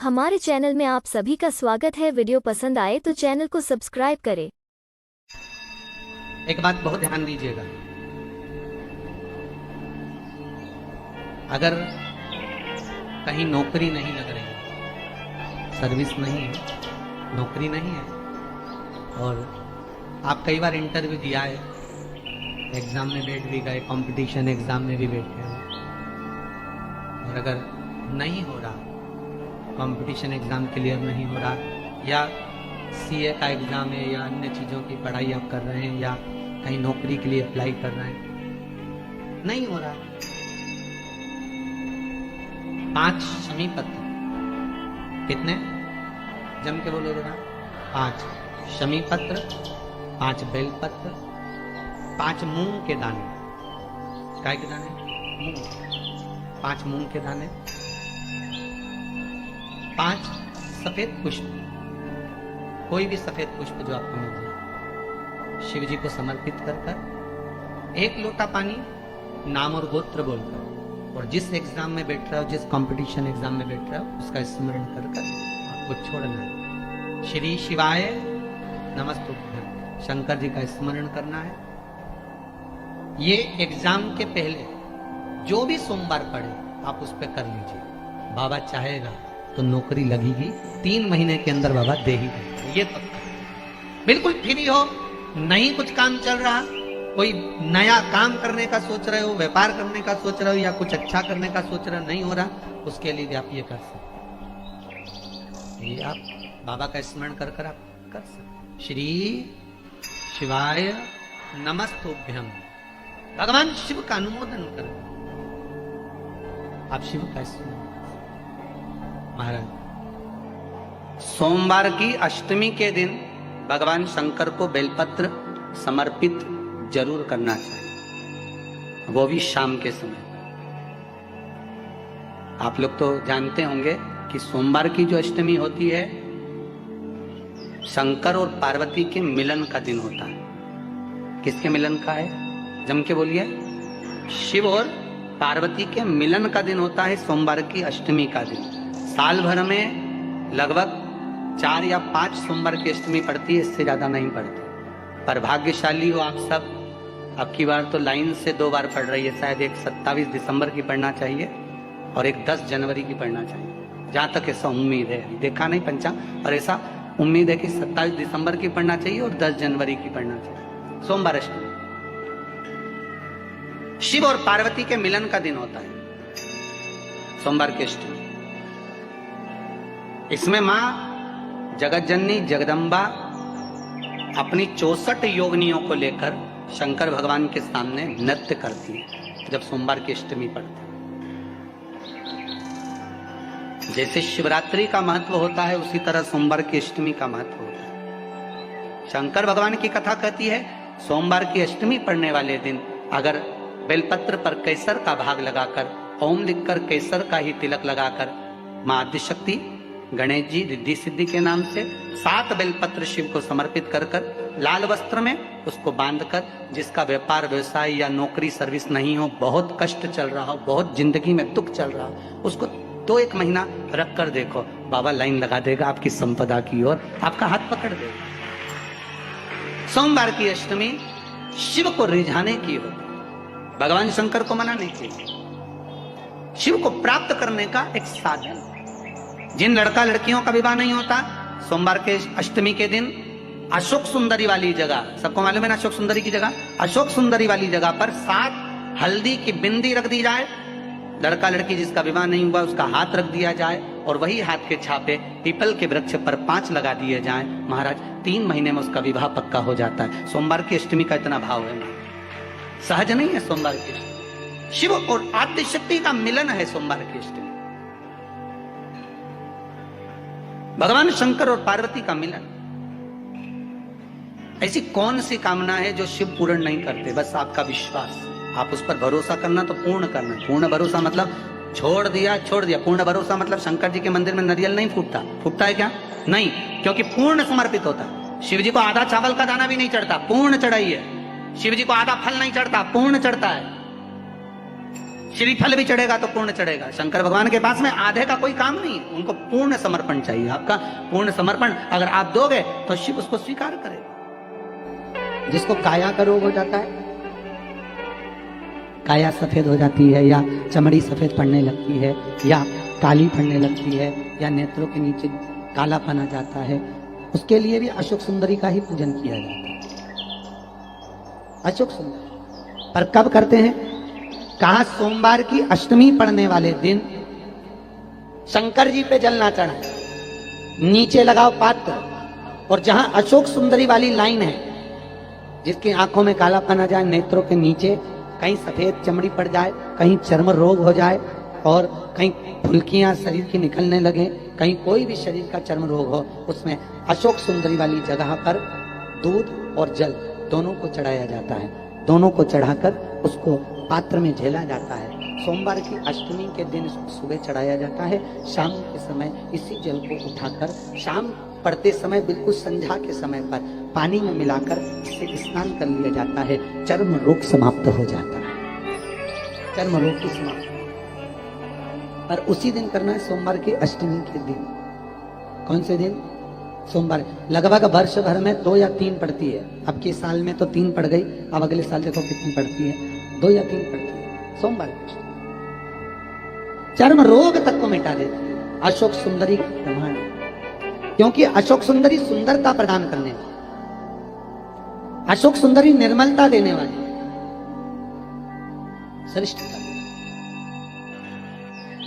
हमारे चैनल में आप सभी का स्वागत है। वीडियो पसंद आए तो चैनल को सब्सक्राइब करें। एक बात बहुत ध्यान दीजिएगा, अगर कहीं नौकरी नहीं लग रही, सर्विस नहीं है, नौकरी नहीं है और आप कई बार इंटरव्यू दिया है, एग्जाम में बैठ भी गए, कंपटीशन एग्जाम में भी बैठे हैं और अगर नहीं हो रहा, कंपटीशन एग्जाम क्लियर नहीं हो रहा या सीए का एग्जाम है या अन्य चीज़ों की पढ़ाई आप कर रहे हैं या कहीं नौकरी के लिए अप्लाई कर रहे हैं, नहीं हो रहा, 5 शमी पत्र, कितने जम के बोलो जरा, 5 शमी पत्र, 5 बेल पत्र, 5 मूंग के दाने, काय के दाने, मूंग, 5 मूंग के दाने, 5 सफेद पुष्प, कोई भी सफेद पुष्प जो आपको मिल जाए, शिव जी को समर्पित कर कर 1 लोटा पानी नाम और गोत्र बोलकर, और जिस एग्जाम में बैठ रहा हो, जिस कंपटीशन एग्जाम में बैठ रहा हो, उसका स्मरण कर कर आपको छोड़ना है। श्री शिवाय नमस्तुभ्यं, शंकर जी का स्मरण करना है। ये एग्जाम के पहले जो भी सोमवार पड़े आप उस पर कर लीजिए, बाबा चाहेगा तो नौकरी लगेगी, 3 महीने के अंदर बाबा दे ही देंगे, ये पक्का। बिल्कुल फ्री हो, नहीं कुछ काम चल रहा, कोई नया काम करने का सोच रहे हो, व्यापार करने का सोच रहे हो या कुछ अच्छा करने का सोच रहे हो, नहीं हो रहा, उसके लिए भी आप ये कर सकते, ये आप बाबा का स्मरण कर कर आप कर सकते। श्री शिवाय नमस्तुभ्यं, भगवान शिव का अनुमोदन कर, आप शिव का स्मरण। महाराज, सोमवार की अष्टमी के दिन भगवान शंकर को बेलपत्र समर्पित जरूर करना चाहिए, वो भी शाम के समय। आप लोग तो जानते होंगे कि सोमवार की जो अष्टमी होती है, शंकर और पार्वती के मिलन का दिन होता है। किसके मिलन का है, जम के बोलिए, शिव और पार्वती के मिलन का दिन होता है सोमवार की अष्टमी का दिन। साल भर में लगभग 4 या 5 सोमवार की अष्टमी पड़ती है, इससे ज्यादा नहीं पड़ती। पर भाग्यशाली हो आप सब, अब की बार तो लाइन से 2 बार पड़ रही है, शायद एक 27 दिसंबर की पढ़ना चाहिए और एक 10 जनवरी की पढ़ना चाहिए, जहां तक ऐसा उम्मीद है, देखा नहीं पंचांग, और ऐसा उम्मीद है कि 27 दिसंबर की पढ़ना चाहिए और 10 जनवरी की पढ़ना चाहिए। सोमवार अष्टमी शिव और पार्वती के मिलन का दिन होता है, सोमवार की अष्टमी। इसमें मां जगतजननी जगदम्बा अपनी 64 योगिनियों को लेकर शंकर भगवान के सामने नृत्य करती है जब सोमवार की अष्टमी पड़ती है। जैसे शिवरात्रि का महत्व होता है, उसी तरह सोमवार की अष्टमी का महत्व होता है। शंकर भगवान की कथा कहती है, सोमवार की अष्टमी पड़ने वाले दिन अगर बेलपत्र पर केसर का भाग लगाकर, ओम लिखकर केसर का ही तिलक लगाकर, मां आदिशक्ति गणेश जी रिद्धि सिद्धि के नाम से 7 बेलपत्र शिव को समर्पित कर कर लाल वस्त्र में उसको बांधकर, जिसका व्यापार व्यवसाय या नौकरी सर्विस नहीं हो, बहुत कष्ट चल रहा हो, बहुत जिंदगी में दुख चल रहा हो, उसको 2-1 महीना रख कर देखो, बाबा लाइन लगा देगा आपकी संपदा की ओर, आपका हाथ पकड़ देगा। सोमवार की अष्टमी शिव को रिझाने की होती, भगवान शंकर को मनाने की, शिव को प्राप्त करने का एक साधन। जिन लड़का लड़कियों का विवाह नहीं होता, सोमवार के अष्टमी के दिन अशोक सुंदरी वाली जगह, सबको मालूम है ना अशोक सुंदरी की जगह, अशोक सुंदरी वाली जगह पर 7 हल्दी की बिंदी रख दी जाए, लड़का लड़की जिसका विवाह नहीं हुआ उसका हाथ रख दिया जाए और वही हाथ के छापे पीपल के वृक्ष पर 5 लगा दिए जाएं। महाराज 3 महीने में उसका विवाह पक्का हो जाता है। सोमवार की अष्टमी का इतना भाव है, सहज नहीं है सोमवार की अष्टमी। शिव और आद्य शक्ति का मिलन है सोमवार की अष्टमी, भगवान शंकर और पार्वती का मिलन। ऐसी कौन सी कामना है जो शिव पूर्ण नहीं करते? बस आपका विश्वास, आप उस पर भरोसा करना तो पूर्ण करना। पूर्ण भरोसा मतलब छोड़ दिया, पूर्ण भरोसा मतलब शंकर जी के मंदिर में नारियल नहीं फूटता, फूटता है क्या? नहीं, क्योंकि पूर्ण समर्पित होता। शिव जी को आधा चावल का दाना भी नहीं चढ़ता, पूर्ण चढ़ाई है। शिव जी को आधा फल नहीं चढ़ता, पूर्ण चढ़ता है। श्रीफल भी चढ़ेगा तो पूर्ण चढ़ेगा। शंकर भगवान के पास में आधे का कोई काम नहीं, उनको पूर्ण समर्पण चाहिए। आपका पूर्ण समर्पण अगर आप दोगे तो शिव उसको स्वीकार करेगा। जिसको काया का रोग हो जाता है, काया सफेद हो जाती है, या चमड़ी सफेद पड़ने लगती है, या काली पड़ने लगती है, या नेत्रों के नीचे कालापन आ जाता है, उसके लिए भी अशोक सुंदरी का ही पूजन किया जाता है। अशोक सुंदरी पर कब करते हैं? कहा सोमवार की अष्टमी पड़ने वाले दिन शंकर जी पे जल ना चढ़ाएं, नीचे लगाओ पात्र, और जहां अशोक सुंदरी वाली लाइन है, जिसकी आंखों में कालापन आ जाए, नेत्रों के नीचे कहीं सफेद चमड़ी पड़ जाए, कहीं चर्म रोग हो जाए, और कहीं फुल्कियां शरीर की निकलने लगे, कहीं कोई भी शरीर का चर्म रोग हो, उसमें अशोक सुंदरी वाली जगह पर दूध और जल दोनों को चढ़ाया जाता है। दोनों को चढ़ाकर उसको पात्र में झेला जाता है। सोमवार की अष्टमी के दिन इसको सुबह चढ़ाया जाता है, शाम के समय इसी जल को उठाकर शाम पड़ते समय बिल्कुल संध्या के समय पर पानी में मिलाकर इससे स्नान कर लिया जाता है। चर्म रोग समाप्त हो जाता है, चर्म रोग की समाप्त। पर उसी दिन करना है, सोमवार की अष्टमी के दिन। कौन से दिन? सोमवार। लगभग वर्ष भर में 2 या 3 पड़ती है। अब के साल में तो 3 पड़ गई, अब अगले साल देखो कितनी पड़ती है, 2 या 3 पड़ती है सोमवार। चर्म रोग तक को मिटा देती है अशोक सुंदरी का प्रमाण, क्योंकि अशोक सुंदरी सुंदरता प्रदान करने वाली, अशोक सुंदरी निर्मलता देने वाली, श्रेष्ठता।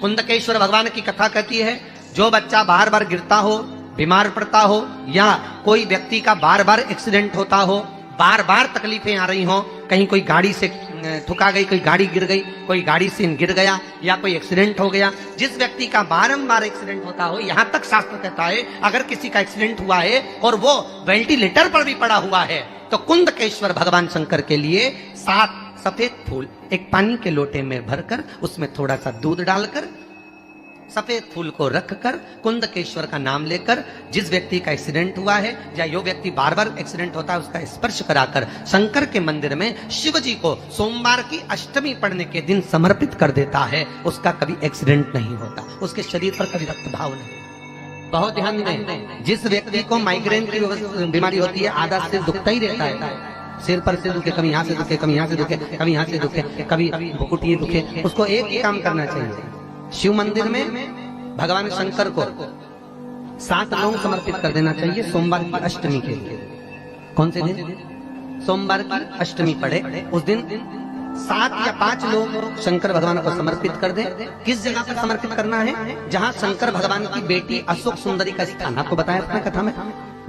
कुंदकेश्वर भगवान की कथा कहती है, जो बच्चा बार बार गिरता हो, बीमार पड़ता हो, या कोई व्यक्ति का बार बार एक्सीडेंट होता हो, बार बार तकलीफें आ रही हो, कहीं कोई गाड़ी से ठुका गई, कोई गाड़ी गिर गई, कोई गाड़ी से गिर गया, या कोई एक्सीडेंट हो गया, जिस व्यक्ति का बारंबार एक्सीडेंट होता हो, यहां तक शास्त्र कहता है अगर किसी का एक्सीडेंट हुआ है और वो वेंटिलेटर पर भी पड़ा हुआ है, तो कुंदकेश्वर भगवान शंकर के लिए 7 सफेद फूल एक पानी के लोटे में भरकर उसमें थोड़ा सा दूध डालकर सफेद फूल को रखकर कुंदकेश्वर का नाम लेकर, जिस व्यक्ति का एक्सीडेंट हुआ है या जो व्यक्ति बार बार एक्सीडेंट होता है उसका स्पर्श कराकर शंकर के मंदिर में शिव जी को सोमवार की अष्टमी पड़ने के दिन समर्पित कर देता है, उसका कभी एक्सीडेंट नहीं होता, उसके शरीर पर कभी रक्त भाव नहीं। बहुत ध्यान दें, जिस व्यक्ति को माइग्रेन की बीमारी होती है, आधा सिर दुखता ही रहता है, सिर पर से दुखे, कभी यहाँ से दुखे, कभी यहाँ से दुखे, कभी यहाँ से दुखे, कभी भुकुटी दुखे, उसको एक ही काम करना चाहिए, शिव मंदिर में भगवान शंकर को 7 लौंग समर्पित कर देना चाहिए सोमवार की अष्टमी के लिए। कौन से दिन? सोमवार की अष्टमी पड़े उस दिन 7 या 5 लोग शंकर भगवान को समर्पित कर दे। किस जगह पर समर्पित करना है? जहां शंकर भगवान की बेटी अशोक सुंदरी का स्थान आपको बताया अपने कथा में,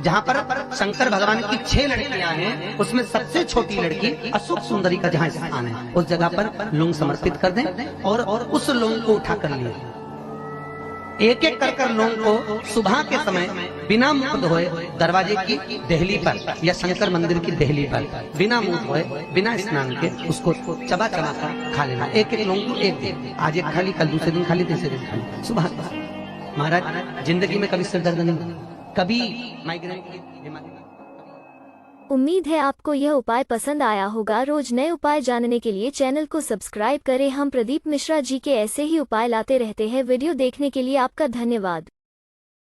जहां पर शंकर भगवान की 6 लड़कियां हैं, उसमें सबसे छोटी लड़की अशोक सुंदरी का जहां स्थान है, उस जगह पर लौंग समर्पित कर दें और उस लौंग को उठा कर लिए, एक एक कर लौंग को सुबह के समय बिना मुंह धोए दरवाजे की देहली पर या शंकर मंदिर की देहली पर बिना मुंह धोए, बिना स्नान के उसको चबा चबा कर खा लेना। एक एक लौंग को एक दिन, आज एक खाली, कल दूसरे दिन खाली, तीसरे दिन खाली, सुबह। महाराज जिंदगी में कभी सिर दर्द नहीं, कभी माइग्रेन की बीमारी। उम्मीद है आपको यह उपाय पसंद आया होगा। रोज नए उपाय जानने के लिए चैनल को सब्सक्राइब करें। हम प्रदीप मिश्रा जी के ऐसे ही उपाय लाते रहते हैं। वीडियो देखने के लिए आपका धन्यवाद।